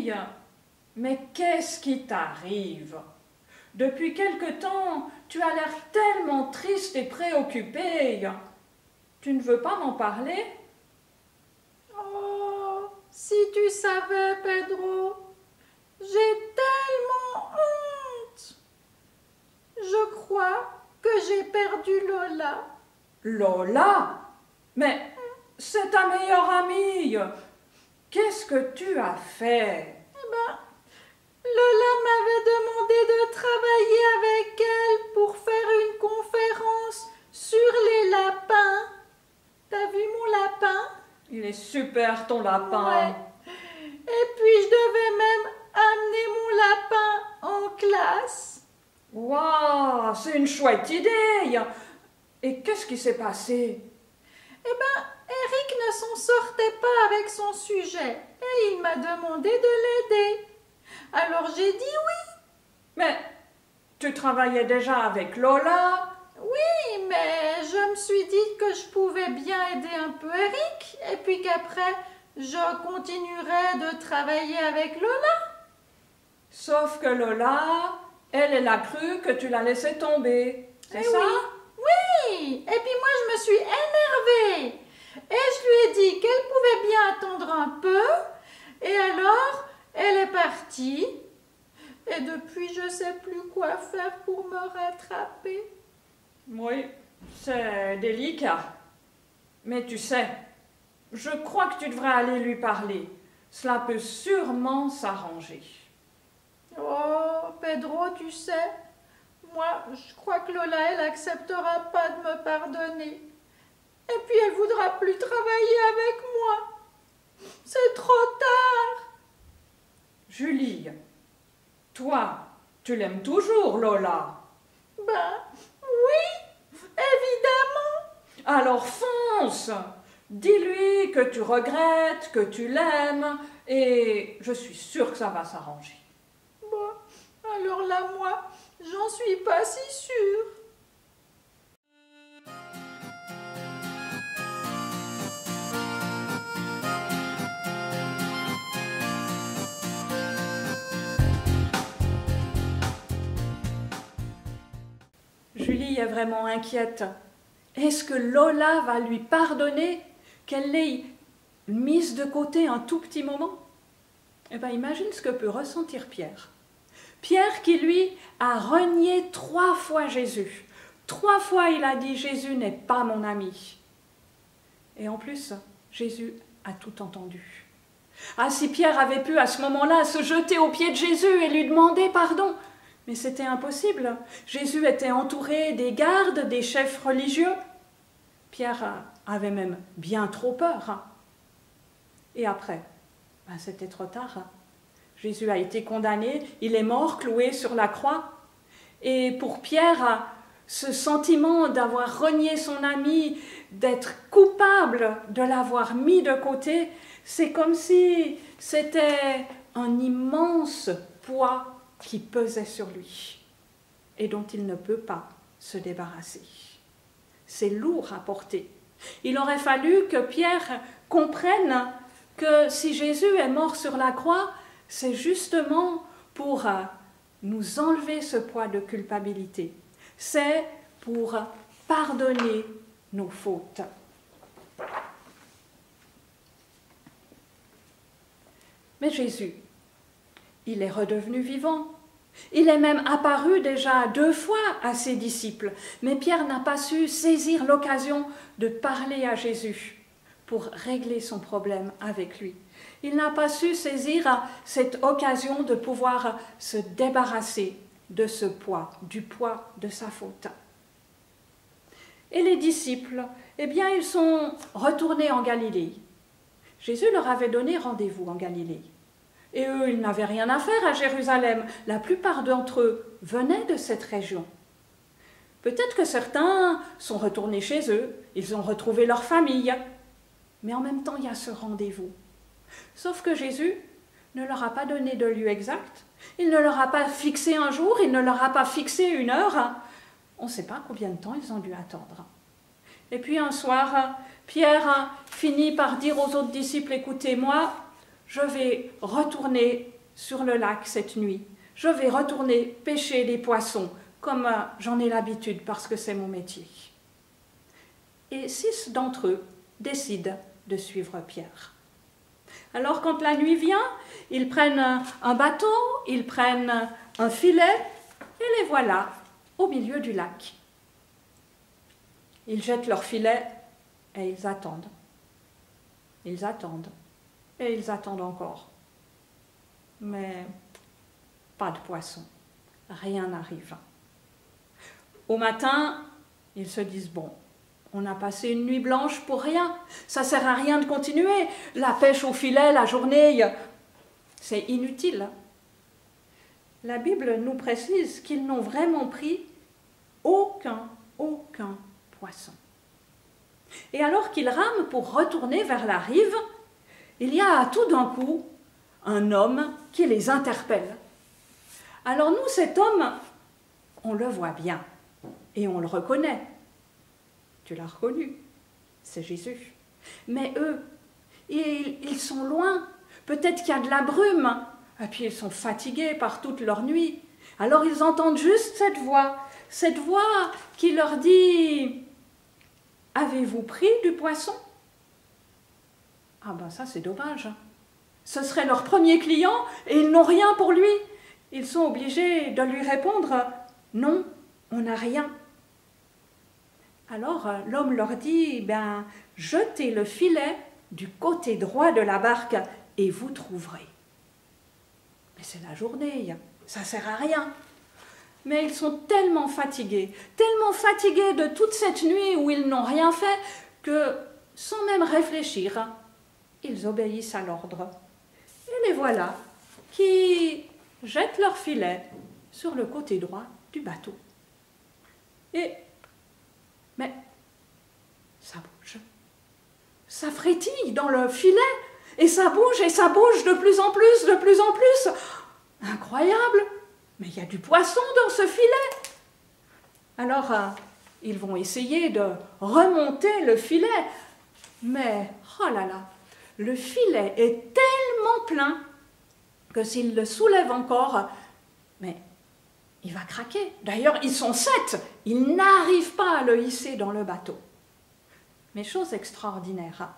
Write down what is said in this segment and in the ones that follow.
fille, mais qu'est-ce qui t'arrive? Depuis quelque temps, tu as l'air tellement triste et préoccupée. Tu ne veux pas m'en parler? Oh, si tu savais, Pedro, j'ai tellement honte. Je crois que j'ai perdu Lola. Lola? Mais c'est ta meilleure amie. Qu'est-ce que tu as fait? Eh ben, Lola m'avait demandé de travailler avec elle pour faire une conférence sur les lapins. T'as vu mon lapin? Il est super ton lapin. Ouais. Et puis je devais même amener mon lapin en classe. Waouh, c'est une chouette idée. Et qu'est-ce qui s'est passé? Eh ben, Eric ne s'en sortait pas avec son sujet et il m'a demandé de l'aider. Alors j'ai dit oui. Mais tu travaillais déjà avec Lola? Oui, mais je me suis dit que je pouvais bien aider un peu Eric et puis qu'après je continuerais de travailler avec Lola. Sauf que Lola, elle a cru que tu la laissais tomber. C'est ça? Oui. Et puis moi je me suis énervée. Et je lui ai dit qu'elle pouvait bien attendre un peu. Et alors, elle est partie. Et depuis, je ne sais plus quoi faire pour me rattraper. Oui, c'est délicat. Mais tu sais, je crois que tu devrais aller lui parler. Cela peut sûrement s'arranger. Oh, Pedro, tu sais, moi, je crois que Lola, elle acceptera pas de me pardonner. Et puis, elle voudra plus travailler avec moi. C'est trop tard. Julie, toi, tu l'aimes toujours, Lola? Ben, oui, évidemment. Alors fonce! Dis-lui que tu regrettes, que tu l'aimes, et je suis sûre que ça va s'arranger. Bon, alors là, moi, j'en suis pas si sûre. Julie est vraiment inquiète. Est-ce que Lola va lui pardonner qu'elle l'ait mise de côté un tout petit moment? Eh bien, imagine ce que peut ressentir Pierre. Pierre qui, lui, a renié 3 fois Jésus. 3 fois, il a dit « Jésus n'est pas mon ami ». Et en plus, Jésus a tout entendu. Ah, si Pierre avait pu à ce moment-là se jeter aux pieds de Jésus et lui demander pardon, mais c'était impossible. Jésus était entouré des gardes, des chefs religieux. Pierre avait même bien trop peur. Et après, c'était trop tard. Jésus a été condamné, il est mort, cloué sur la croix. Et pour Pierre, ce sentiment d'avoir renié son ami, d'être coupable de l'avoir mis de côté, c'est comme si c'était un immense poids qui pesait sur lui et dont il ne peut pas se débarrasser. C'est lourd à porter. Il aurait fallu que Pierre comprenne que si Jésus est mort sur la croix, c'est justement pour nous enlever ce poids de culpabilité. C'est pour pardonner nos fautes. Mais Jésus, il est redevenu vivant. Il est même apparu déjà 2 fois à ses disciples. Mais Pierre n'a pas su saisir l'occasion de parler à Jésus pour régler son problème avec lui. Il n'a pas su saisir cette occasion de pouvoir se débarrasser de ce poids, du poids de sa faute. Et les disciples, eh bien, ils sont retournés en Galilée. Jésus leur avait donné rendez-vous en Galilée. Et eux, ils n'avaient rien à faire à Jérusalem. La plupart d'entre eux venaient de cette région. Peut-être que certains sont retournés chez eux, ils ont retrouvé leur famille. Mais en même temps, il y a ce rendez-vous. Sauf que Jésus ne leur a pas donné de lieu exact. Il ne leur a pas fixé un jour, il ne leur a pas fixé une heure. On ne sait pas combien de temps ils ont dû attendre. Et puis un soir, Pierre finit par dire aux autres disciples, « Écoutez-moi, je vais retourner sur le lac cette nuit. Je vais retourner pêcher des poissons, comme j'en ai l'habitude parce que c'est mon métier. » Et 6 d'entre eux décident de suivre Pierre. Alors quand la nuit vient, ils prennent un bateau, ils prennent un filet, et les voilà au milieu du lac. Ils jettent leur filet et ils attendent. Ils attendent et ils attendent encore. Mais pas de poisson, rien n'arrive. Au matin, ils se disent, bon, on a passé une nuit blanche pour rien, ça sert à rien de continuer, la pêche au filet, la journée, c'est inutile. La Bible nous précise qu'ils n'ont vraiment pris aucun poisson. Et alors qu'ils rament pour retourner vers la rive, il y a tout d'un coup un homme qui les interpelle. Alors nous, cet homme, on le voit bien et on le reconnaît. Tu l'as reconnu, c'est Jésus. Mais eux, ils sont loin, peut-être qu'il y a de la brume, et puis ils sont fatigués par toute leur nuit. Alors ils entendent juste cette voix qui leur dit « Avez-vous pris du poisson ?» Ah ben ça c'est dommage. Ce serait leur premier client et ils n'ont rien pour lui. Ils sont obligés de lui répondre « Non, on n'a rien ». Alors l'homme leur dit « Jetez le filet du côté droit de la barque et vous trouverez. » Mais c'est la journée, ça ne sert à rien. Mais ils sont tellement fatigués de toute cette nuit où ils n'ont rien fait, que sans même réfléchir, ils obéissent à l'ordre. Et les voilà qui jettent leur filet sur le côté droit du bateau. Mais ça bouge. Ça frétille dans le filet, et ça bouge de plus en plus, de plus en plus. Incroyable! Mais il y a du poisson dans ce filet. Alors, ils vont essayer de remonter le filet. Mais, oh là là, le filet est tellement plein que s'ils le soulèvent encore, mais il va craquer. D'ailleurs, ils sont 7. Ils n'arrivent pas à le hisser dans le bateau. Mais chose extraordinaire,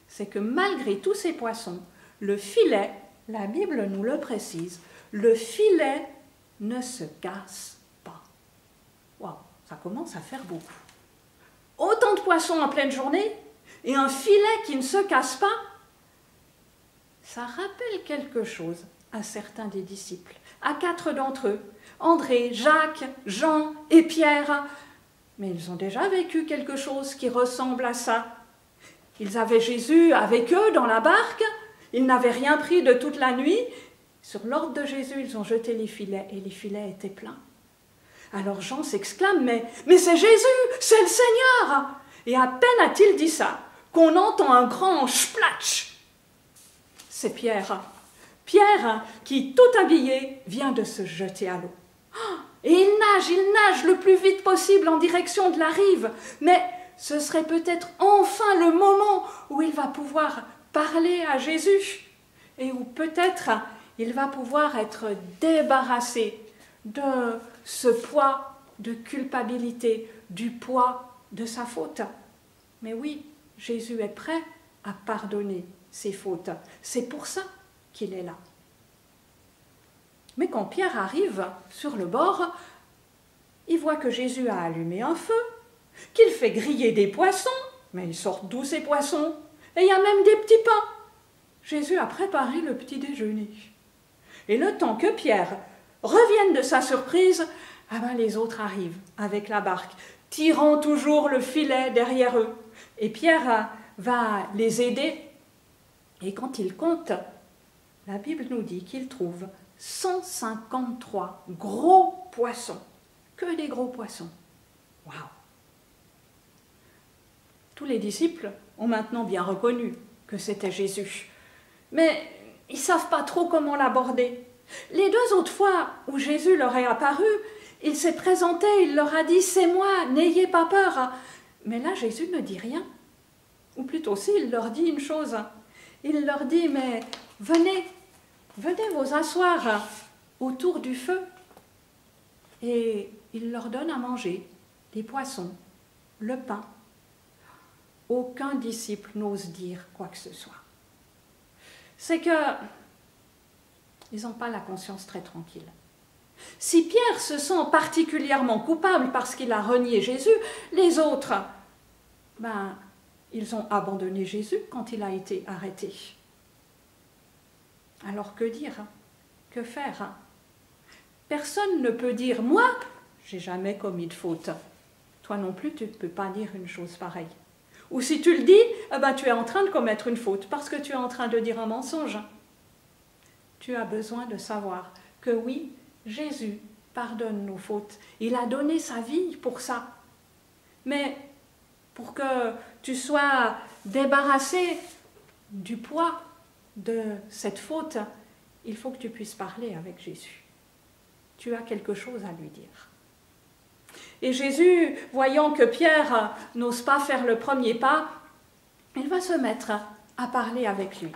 c'est que malgré tous ces poissons, le filet, la Bible nous le précise, le filet ne se casse pas. Waouh, ça commence à faire beaucoup. Autant de poissons en pleine journée et un filet qui ne se casse pas, ça rappelle quelque chose à certains des disciples, à 4 d'entre eux, André, Jacques, Jean et Pierre. Mais ils ont déjà vécu quelque chose qui ressemble à ça. Ils avaient Jésus avec eux dans la barque, ils n'avaient rien pris de toute la nuit. Sur l'ordre de Jésus, ils ont jeté les filets et les filets étaient pleins. Alors Jean s'exclame, mais c'est Jésus, c'est le Seigneur! Et à peine a-t-il dit ça, qu'on entend un grand splatch. C'est Pierre. Pierre, qui, tout habillé, vient de se jeter à l'eau. Et il nage le plus vite possible en direction de la rive. Mais ce serait peut-être enfin le moment où il va pouvoir parler à Jésus et où peut-être il va pouvoir être débarrassé de ce poids de culpabilité, du poids de sa faute. Mais oui, Jésus est prêt à pardonner ses fautes. C'est pour ça qu'il est là. Mais quand Pierre arrive sur le bord, il voit que Jésus a allumé un feu, qu'il fait griller des poissons, mais ils sortent d'où ces poissons? Et il y a même des petits pains. Jésus a préparé le petit déjeuner. Et le temps que Pierre revienne de sa surprise, les autres arrivent avec la barque, tirant toujours le filet derrière eux. Et Pierre va les aider. Et quand il compte, la Bible nous dit qu'il trouve 153 gros poissons. Que des gros poissons. Waouh! Tous les disciples ont maintenant bien reconnu que c'était Jésus. Mais ils ne savent pas trop comment l'aborder. Les 2 autres fois où Jésus leur est apparu, il s'est présenté, il leur a dit « C'est moi, n'ayez pas peur ». Mais là, Jésus ne dit rien. Ou plutôt, si, il leur dit une chose. Il leur dit « Mais venez, venez vous asseoir autour du feu. Et il leur donne à manger des poissons, le pain. Aucun disciple n'ose dire quoi que ce soit. C'est que ils n'ont pas la conscience très tranquille. Si Pierre se sent particulièrement coupable parce qu'il a renié Jésus, les autres, ils ont abandonné Jésus quand il a été arrêté. Alors que dire? Que faire? Personne ne peut dire « Moi, j'ai jamais commis de faute ». Toi non plus, tu ne peux pas dire une chose pareille. Ou si tu le dis, tu es en train de commettre une faute parce que tu es en train de dire un mensonge. Tu as besoin de savoir que oui, Jésus pardonne nos fautes. Il a donné sa vie pour ça. Mais pour que tu sois débarrassé du poids de cette faute, il faut que tu puisses parler avec Jésus. Tu as quelque chose à lui dire. Et Jésus, voyant que Pierre n'ose pas faire le premier pas, il va se mettre à parler avec lui.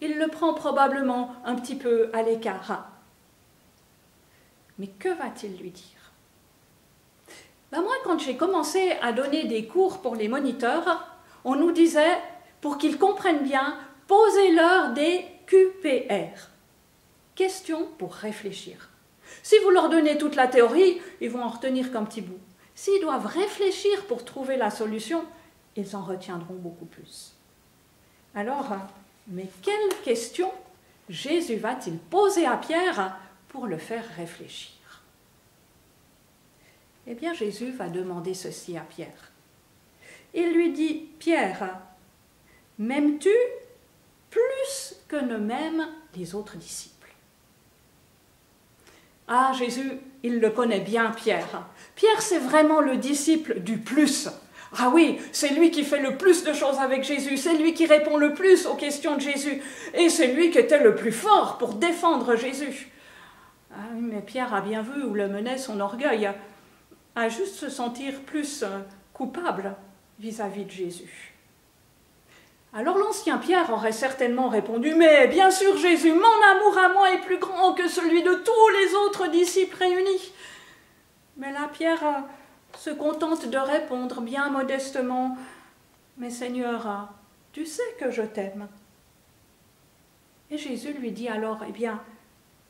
Il le prend probablement un petit peu à l'écart. Mais que va-t-il lui dire? Moi, quand j'ai commencé à donner des cours pour les moniteurs, on nous disait, pour qu'ils comprennent bien, posez-leur des QPR. Questions pour réfléchir. Si vous leur donnez toute la théorie, ils vont en retenir qu'un petit bout. S'ils doivent réfléchir pour trouver la solution, ils en retiendront beaucoup plus. Alors, mais quelle question Jésus va-t-il poser à Pierre pour le faire réfléchir? Eh bien, Jésus va demander ceci à Pierre. Il lui dit, « Pierre, m'aimes-tu plus que ne m'aiment les autres disciples ?» Ah, Jésus, il le connaît bien, Pierre. Pierre, c'est vraiment le disciple du plus. Ah oui, c'est lui qui fait le plus de choses avec Jésus, c'est lui qui répond le plus aux questions de Jésus, et c'est lui qui était le plus fort pour défendre Jésus. Ah oui, mais Pierre a bien vu où le menait son orgueil, à juste se sentir plus coupable vis-à-vis de Jésus. Alors l'ancien Pierre aurait certainement répondu « Mais bien sûr Jésus, mon amour à moi est plus grand que celui de tous les autres disciples réunis. » Mais là Pierre se contente de répondre bien modestement « Mais Seigneur, tu sais que je t'aime. » Et Jésus lui dit alors « Eh bien,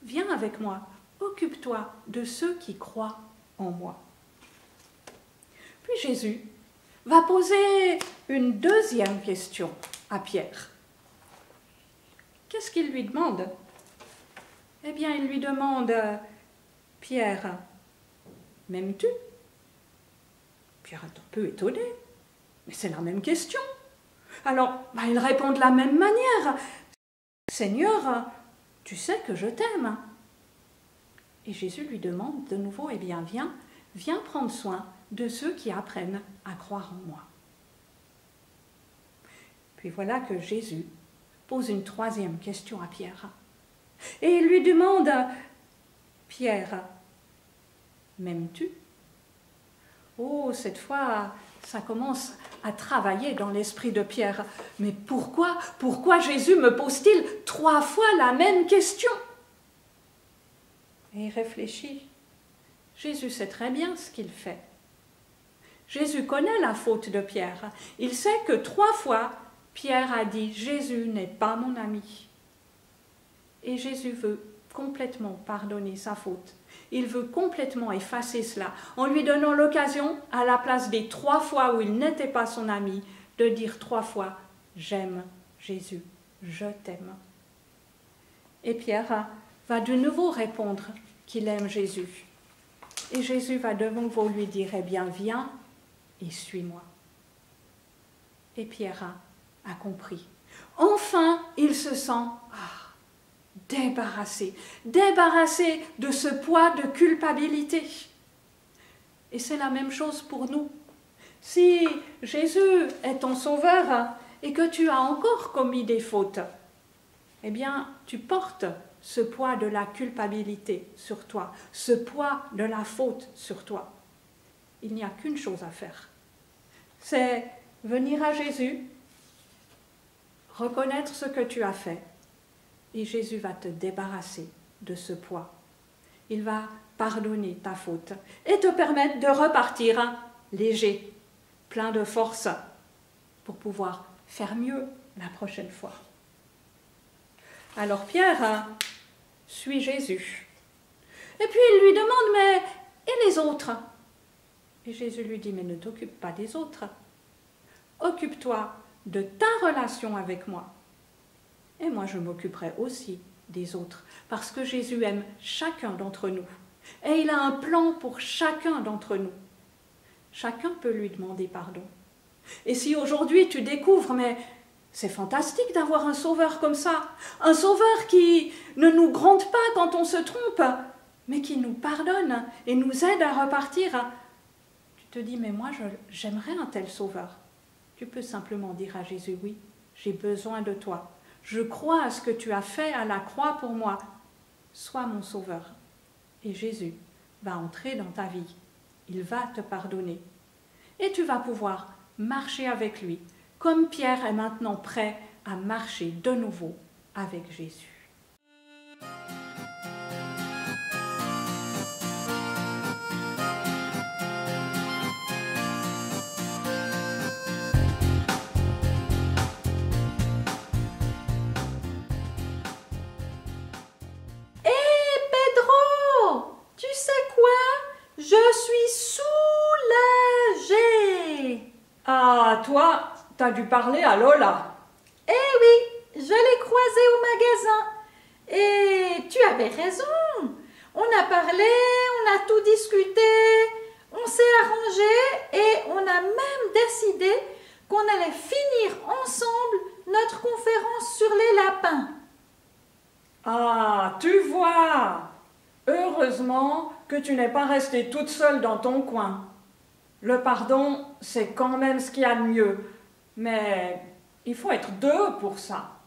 viens avec moi, occupe-toi de ceux qui croient en moi. » Puis Jésus va poser une deuxième question à Pierre. Qu'est-ce qu'il lui demande? Eh bien, il lui demande, « Pierre, m'aimes-tu » Pierre est un peu étonné, mais c'est la même question. Alors, il répond de la même manière, « Seigneur, tu sais que je t'aime. » Et Jésus lui demande de nouveau, « Eh bien, viens prendre soin de ceux qui apprennent à croire en moi. » Puis voilà que Jésus pose une troisième question à Pierre. Et il lui demande, « Pierre, m'aimes-tu » Oh, cette fois, ça commence à travailler dans l'esprit de Pierre. Mais pourquoi Jésus me pose-t-il 3 fois la même question? Et il réfléchit. Jésus sait très bien ce qu'il fait. Jésus connaît la faute de Pierre. Il sait que 3 fois, Pierre a dit « Jésus n'est pas mon ami ». Et Jésus veut complètement pardonner sa faute. Il veut complètement effacer cela, en lui donnant l'occasion, à la place des 3 fois où il n'était pas son ami, de dire 3 fois « J'aime Jésus, je t'aime ». Et Pierre va de nouveau répondre qu'il aime Jésus. Et Jésus va de nouveau lui dire « Eh bien, viens et suis-moi ». Et Pierre a compris. Enfin, il se sent débarrassé de ce poids de culpabilité. Et c'est la même chose pour nous. Si Jésus est ton sauveur et que tu as encore commis des fautes, eh bien, tu portes ce poids de la culpabilité sur toi, ce poids de la faute sur toi. Il n'y a qu'une chose à faire. C'est venir à Jésus, reconnaître ce que tu as fait Et Jésus va te débarrasser de ce poids. Il va pardonner ta faute et te permettre de repartir léger, plein de force, pour pouvoir faire mieux la prochaine fois. Alors Pierre suit Jésus. Et puis il lui demande, mais et les autres? Et Jésus lui dit, mais ne t'occupe pas des autres. Occupe-toi de ta relation avec moi. Et moi je m'occuperai aussi des autres, parce que Jésus aime chacun d'entre nous. Et il a un plan pour chacun d'entre nous. Chacun peut lui demander pardon. Et si aujourd'hui tu découvres, mais c'est fantastique d'avoir un sauveur comme ça, un sauveur qui ne nous gronde pas quand on se trompe, mais qui nous pardonne et nous aide à repartir, tu te dis, mais moi j'aimerais un tel sauveur. Tu peux simplement dire à Jésus, oui, j'ai besoin de toi. Je crois à ce que tu as fait à la croix pour moi. Sois mon sauveur. Et Jésus va entrer dans ta vie. Il va te pardonner. Et tu vas pouvoir marcher avec lui, comme Pierre est maintenant prêt à marcher de nouveau avec Jésus. Je suis soulagée. Ah, toi, t'as dû parler à Lola. Eh oui, je l'ai croisée au magasin. Et tu avais raison. On a parlé, on a tout discuté, on s'est arrangé et on a même décidé qu'on allait finir ensemble notre conférence sur les lapins. Ah, tu vois. Heureusement que tu n'es pas restée toute seule dans ton coin. Le pardon, c'est quand même ce qu'il y a de mieux. Mais il faut être deux pour ça.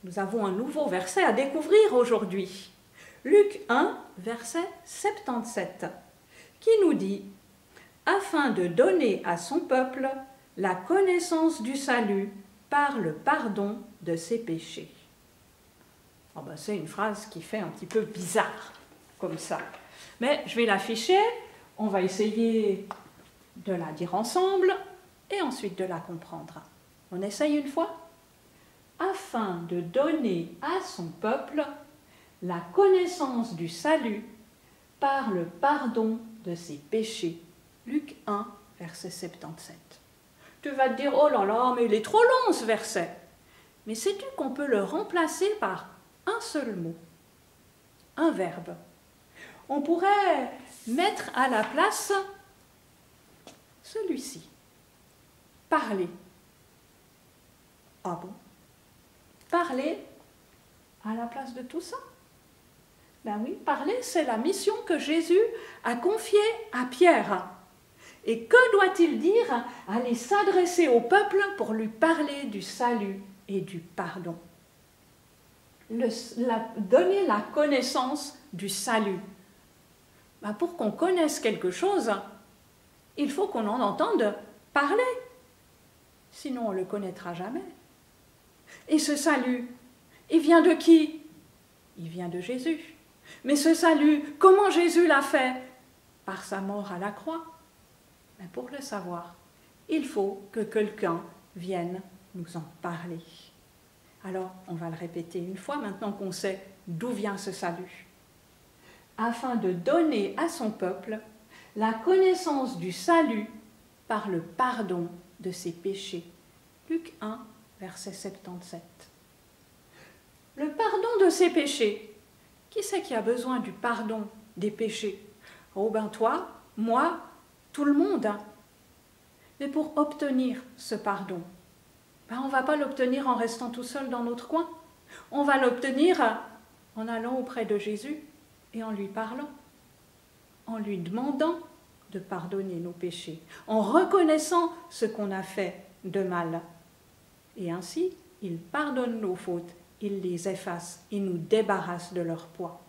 Nous avons un nouveau verset à découvrir aujourd'hui. Luc 1, verset 77, qui nous dit « Afin de donner à son peuple la connaissance du salut par le pardon de ses péchés. » Oh ben, c'est une phrase qui fait un petit peu bizarre, comme ça. Mais je vais l'afficher, on va essayer de la dire ensemble, et ensuite de la comprendre. On essaye une fois? Afin de donner à son peuple la connaissance du salut par le pardon de ses péchés. Luc 1, verset 77. Tu vas te dire, oh là là, mais il est trop long ce verset. Mais sais-tu qu'on peut le remplacer par un seul mot, un verbe? On pourrait mettre à la place celui-ci, parler. Ah bon? Parler à la place de tout ça? Ben oui, parler, c'est la mission que Jésus a confiée à Pierre. Et que doit-il dire? Aller s'adresser au peuple pour lui parler du salut et du pardon. Donner la connaissance du salut. Ben pour qu'on connaisse quelque chose, il faut qu'on en entende parler. Sinon, on ne le connaîtra jamais. Et ce salut, il vient de qui? Il vient de Jésus. Mais ce salut, comment Jésus l'a fait? Par sa mort à la croix. Mais pour le savoir, il faut que quelqu'un vienne nous en parler. Alors, on va le répéter une fois, maintenant qu'on sait d'où vient ce salut. Afin de donner à son peuple la connaissance du salut par le pardon de ses péchés. Luc 1, verset 77. Le pardon de ses péchés. Qui c'est qui a besoin du pardon des péchés? Oh ben toi, moi, tout le monde. Mais pour obtenir ce pardon, ben on ne va pas l'obtenir en restant tout seul dans notre coin. On va l'obtenir en allant auprès de Jésus et en lui parlant, en lui demandant de pardonner nos péchés, en reconnaissant ce qu'on a fait de mal. Et ainsi, il pardonne nos fautes, il les efface, il nous débarrasse de leur poids.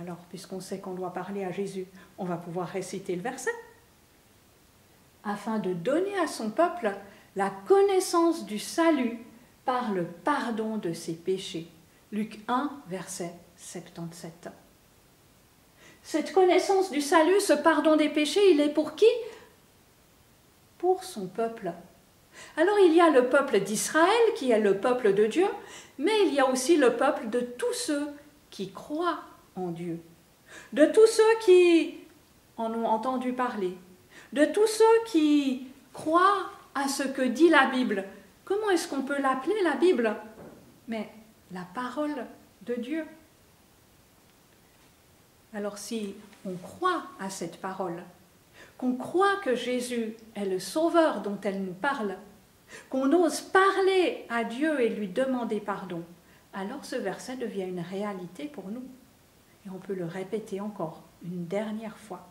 Alors, puisqu'on sait qu'on doit parler à Jésus, on va pouvoir réciter le verset. Afin de donner à son peuple la connaissance du salut par le pardon de ses péchés. Luc 1, verset 77. Cette connaissance du salut, ce pardon des péchés, il est pour qui? Pour son peuple. Alors il y a le peuple d'Israël qui est le peuple de Dieu, mais il y a aussi le peuple de tous ceux qui croient en Dieu, de tous ceux qui en ont entendu parler, de tous ceux qui croient à ce que dit la Bible. Comment est-ce qu'on peut l'appeler la Bible? Mais la parole de Dieu. Alors si on croit à cette parole, qu'on croit que Jésus est le Sauveur dont elle nous parle, qu'on ose parler à Dieu et lui demander pardon, alors ce verset devient une réalité pour nous. Et on peut le répéter encore une dernière fois.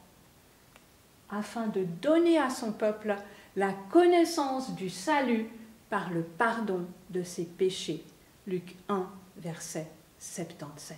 Afin de donner à son peuple la connaissance du salut par le pardon de ses péchés. Luc 1, verset 77.